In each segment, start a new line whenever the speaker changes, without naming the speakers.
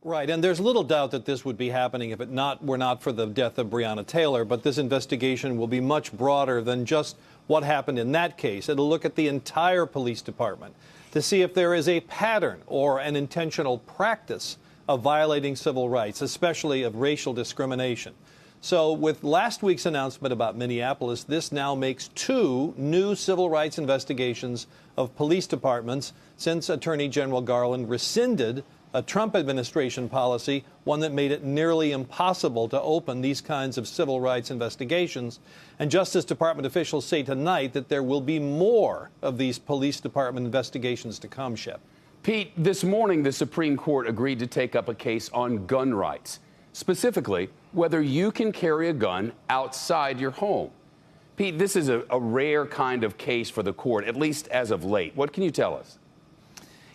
Right, and there's little doubt that this would be happening if it were not for the death of Breonna Taylor, but this investigation will be much broader than just what happened in that case. It'll look at the entire police department to see if there is a pattern or an intentional practice of violating civil rights, especially of racial discrimination. So with last week's announcement about Minneapolis, this now makes 2 new civil rights investigations of police departments since Attorney General Garland rescinded a Trump administration policy, one that made it nearly impossible to open these kinds of civil rights investigations. And Justice Department officials say tonight that there will be more of these police department investigations to come, Shep.
Pete, this morning the Supreme Court agreed to take up a case on gun rights, specifically whether you can carry a gun outside your home. Pete, this is a rare kind of case for the court, at least as of late. What can you tell us?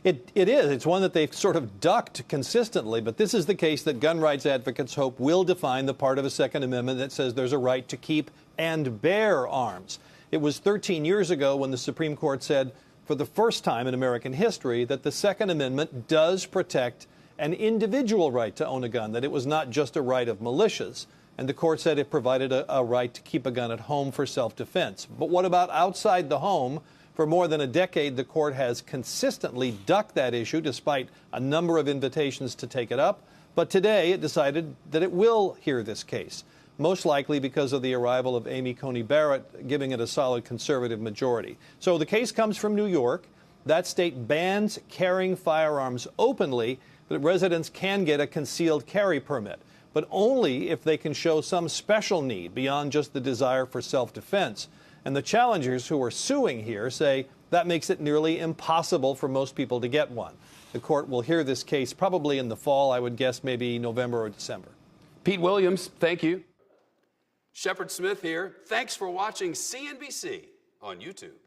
It is. It's one that they've sort of ducked consistently, but this is the case that gun rights advocates hope will define the part of the Second Amendment that says there's a right to keep and bear arms. It was 13 years ago when the Supreme Court said, for the first time in American history, that the Second Amendment does protect an individual right to own a gun, that it was not just a right of militias. And the court said it provided a right to keep a gun at home for self-defense. But what about outside the home? For more than a decade, the court has consistently ducked that issue, despite a number of invitations to take it up. But today, it decided that it will hear this case, most likely because of the arrival of Amy Coney Barrett, giving it a solid conservative majority. So the case comes from New York. That state bans carrying firearms openly, but residents can get a concealed carry permit, but only if they can show some special need beyond just the desire for self-defense. And the challengers who are suing here say that makes it nearly impossible for most people to get one. The court will hear this case probably in the fall, I would guess maybe November or December.
Pete Williams, thank you.
Shepard Smith here. Thanks for watching CNBC on YouTube.